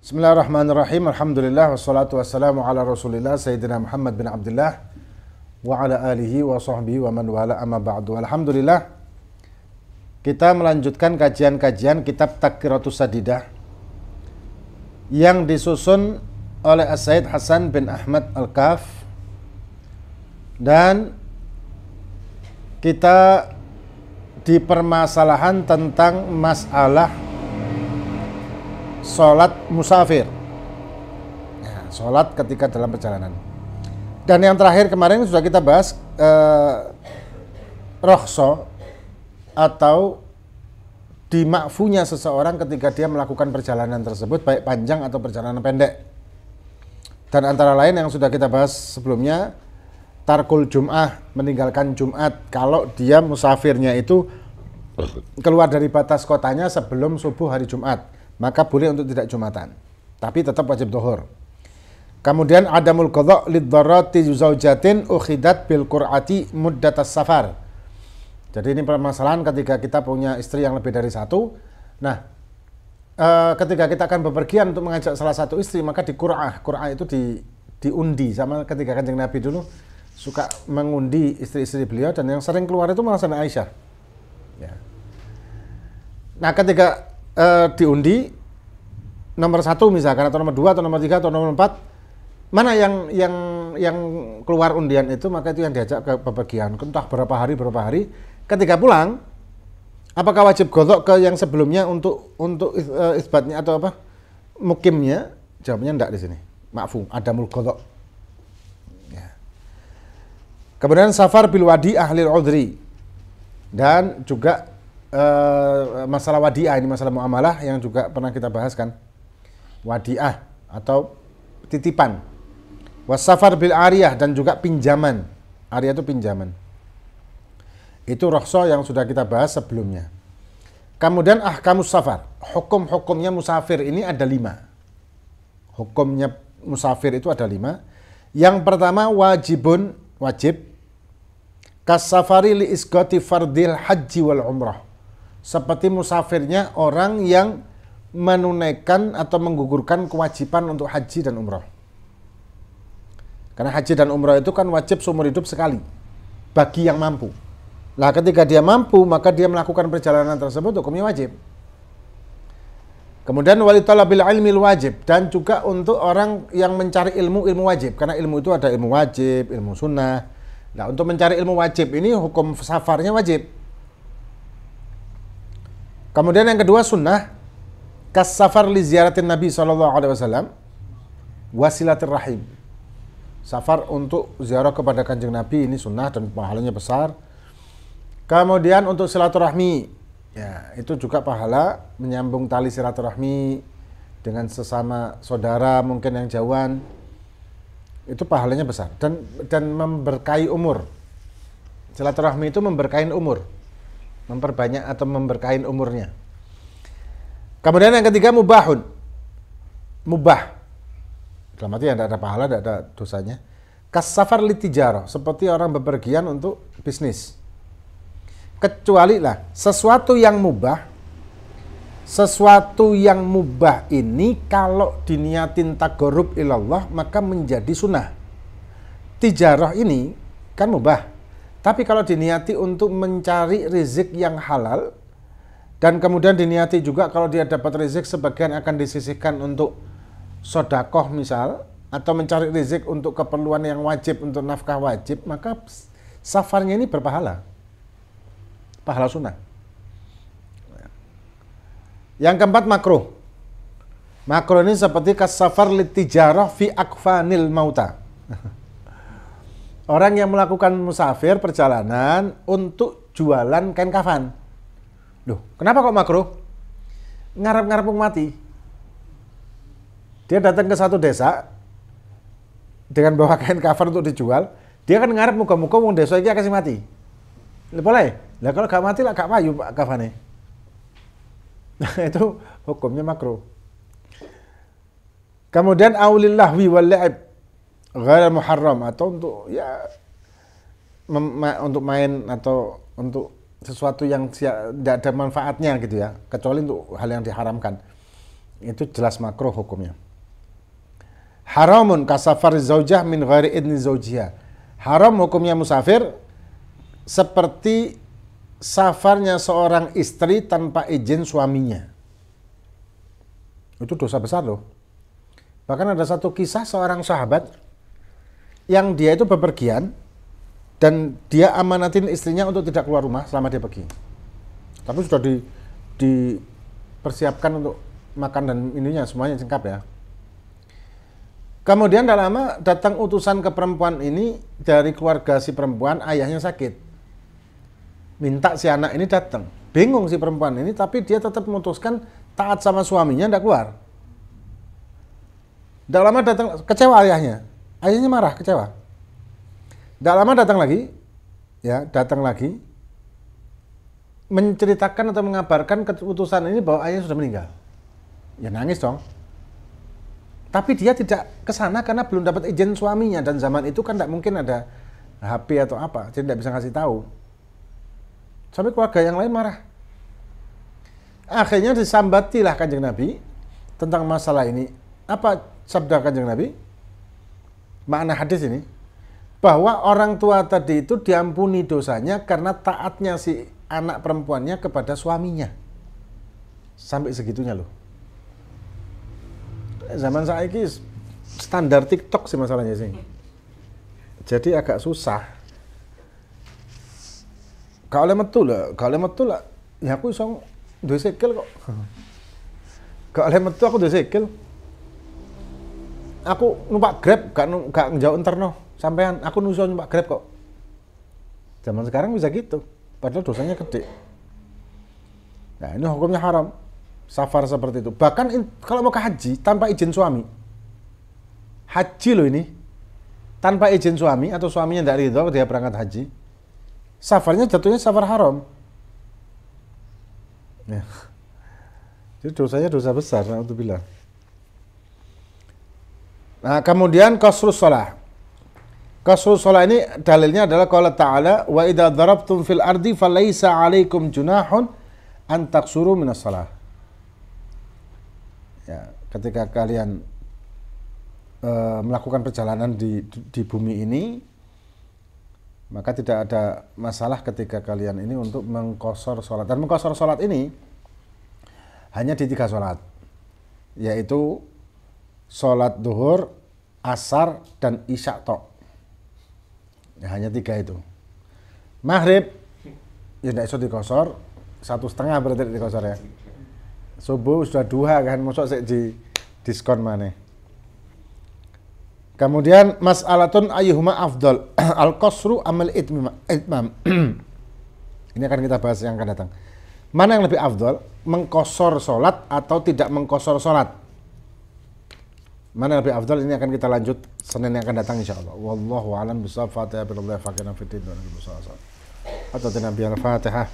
Bismillahirrahmanirrahim. Alhamdulillah wassalatu wassalamu ala Rasulillah Sayyidina Muhammad bin Abdullah wa ala alihi wa sahbihi wa man wala amma ba'du. Alhamdulillah, kita melanjutkan kajian-kajian kitab Tadhkiratus Sadidah yang disusun oleh As-Sayyid Hasan bin Ahmad Al-Kaf, dan kita di permasalahan tentang masalah sholat musafir, ya, sholat ketika dalam perjalanan. Dan yang terakhir kemarin sudah kita bahas rukhsah atau dimakfunya seseorang ketika dia melakukan perjalanan tersebut, baik panjang atau perjalanan pendek. Dan antara lain yang sudah kita bahas sebelumnya, tarkul jum'ah, meninggalkan Jumat kalau dia musafirnya itu keluar dari batas kotanya sebelum subuh hari Jumat, maka boleh untuk tidak Jumatan, tapi tetap wajib zuhur. Kemudian adamul qadha lidharrati zaujatin ukhidat bil qur'ati muddatas safar. Jadi ini permasalahan ketika kita punya istri yang lebih dari satu. Nah, ketika kita akan bepergian untuk mengajak salah satu istri, maka di qur'ah itu diundi. Sama ketika Kanjeng Nabi dulu suka mengundi istri-istri beliau, dan yang sering keluar itu malah Sayyidah Aisyah, ya. Nah, ketika diundi nomor 1 misalkan, atau nomor 2 atau nomor 3 atau nomor 4, mana yang keluar undian itu, maka itu yang diajak ke bepergian, entah berapa hari. Ketika pulang, apakah wajib qadha ke yang sebelumnya untuk isbatnya atau apa mukimnya? Jawabnya enggak di sini. Ma'fu, adamul qadha. Ya. Kemudian safar bil wadi ahlil udhri, dan juga masalah wadi'ah, ini masalah muamalah yang juga pernah kita bahas kan, wadi'ah atau titipan. Wasafar bil ariyah, dan juga pinjaman. Ariyah itu pinjaman. Itu rukhsah yang sudah kita bahas sebelumnya. Kemudian ahkamus safar, hukum-hukumnya musafir ini ada 5. Hukumnya musafir itu ada 5. Yang pertama, wajib kasafari li isqati fardil haji wal umrah, seperti musafirnya orang yang menunaikan atau menggugurkan kewajiban untuk haji dan umrah. Karena haji dan umrah itu kan wajib seumur hidup sekali bagi yang mampu. Nah, ketika dia mampu, maka dia melakukan perjalanan tersebut, hukumnya wajib. Kemudian wali talabil ilmil wajib, dan juga untuk orang yang mencari ilmu wajib, karena ilmu itu ada ilmu wajib, ilmu sunnah. Nah, untuk mencari ilmu wajib ini hukum safarnya wajib. Kemudian yang kedua sunnah, kas safar li ziyaratin Nabi SAW wasilatir rahim. Safar untuk ziarah kepada Kanjeng Nabi ini sunnah dan pahalanya besar. Kemudian untuk silaturahmi, ya, itu juga pahala menyambung tali silaturahmi dengan sesama saudara mungkin yang jauhan. Itu pahalanya besar dan memberkahi umur. Silaturahmi itu memberkahi umur, memperbanyak atau memberkahi umurnya. Kemudian yang ketiga mubah, dalam arti tidak ada pahala, tidak ada dosanya. Kasafar litijarah, seperti orang bepergian untuk bisnis. Kecuali lah sesuatu yang mubah ini kalau diniatin taqarrub ilallah maka menjadi sunnah. Tijarah ini kan mubah, tapi kalau diniati untuk mencari rezeki yang halal, dan kemudian diniati juga kalau dia dapat rezeki sebagian akan disisihkan untuk sodakoh misal, atau mencari rezeki untuk keperluan yang wajib, untuk nafkah wajib, maka safarnya ini berpahala, pahala sunnah. Yang keempat makruh. Makruh ini seperti kasafar litijarah fi akfanil mauta. Orang yang melakukan musafir perjalanan untuk jualan kain kafan. Loh, kenapa kok makruh? Ngarep-ngarep mati. Dia datang ke satu desa dengan bawa kain kafan untuk dijual. Dia kan ngarep muka-muka wong desa iki kasih mati. Boleh? Lah kalau gak mati lah gak payu kafane. Nah, itu hukumnya makruh. Kemudian aulil lahwi wal la'ib ghair muharram, atau untuk ya untuk main atau untuk sesuatu yang tidak ada manfaatnya gitu ya, kecuali untuk hal yang diharamkan. Itu jelas makruh hukumnya. Haramun kasafar zaujah min ghairi idni zaujiha. Haram hukumnya musafir seperti safarnya seorang istri tanpa izin suaminya. Itu dosa besar loh. Bahkan ada satu kisah seorang sahabat yang dia itu bepergian dan dia amanatin istrinya untuk tidak keluar rumah selama dia pergi. Tapi sudah dipersiapkan untuk makan dan ininya semuanya lengkap ya. Kemudian tidak lama datang utusan ke perempuan ini dari keluarga si perempuan, ayahnya sakit. Minta si anak ini datang. Bingung si perempuan ini, tapi dia tetap memutuskan taat sama suaminya, tidak keluar. Tidak lama datang, kecewa ayahnya. Ayahnya marah, kecewa. Tidak lama datang lagi, menceritakan atau mengabarkan keputusan ini bahwa ayahnya sudah meninggal. Ya nangis dong. Tapi dia tidak ke sana karena belum dapat izin suaminya, dan zaman itu kan tidak mungkin ada HP atau apa, jadi tidak bisa ngasih tahu. Sampai keluarga yang lain marah. Akhirnya disambatilah Kanjeng Nabi tentang masalah ini. Apa sabda Kanjeng Nabi? Makna hadis ini, bahwa orang tua tadi itu diampuni dosanya karena taatnya si anak perempuannya kepada suaminya. Sampai segitunya loh. Zaman saya ini standar TikTok sih masalahnya sih. Jadi agak susah. Gak oleh metu lah. Ya aku isong duwe sikil kok. Gak oleh metu aku duwe sikil. Aku numpak Grab gak njauh enterno sampean, aku nuso numpak Grab kok. Zaman sekarang bisa gitu. Padahal dosanya gede. Nah, ini hukumnya haram. Safar seperti itu. Bahkan kalau mau ke haji tanpa izin suami. Haji loh ini. Tanpa izin suami atau suaminya tidak ridho dia berangkat haji. Safarnya jatuhnya safar haram. Ya. Jadi dosanya dosa besar, na'udzubillah. Nah, kemudian qasrus shalah. Qasrus shalah ini dalilnya adalah qala ta'ala wa idza darabtum fil ardi falaysa 'alaikum junahun an taqsuru minas shalah. Ya, ketika kalian melakukan perjalanan di bumi ini, maka tidak ada masalah ketika kalian ini untuk mengqasar sholat. Dan mengqasar sholat ini hanya di 3 sholat, yaitu sholat duhur, asar, dan isya tok. Ya, hanya 3 itu. Maghrib ya tidak iso dikosor, 1,5 berarti dikosor ya. Subuh sudah 2 kan, masuk sik di diskon mana. Kemudian mas'alatun ayyuhuma afdal al-qasru amal itmam. Ini akan kita bahas yang akan datang. Mana yang lebih afdal, mengkosor sholat atau tidak mengkosor sholat? Mana yang lebih afdal, ini akan kita lanjut Senin yang akan datang insyaallah. Wallahu a'lam bishawab. Fatihah billahi faqina fiddin wa nabi sallallahu alaihi wasallam. Atau Nabi al-Fatihah.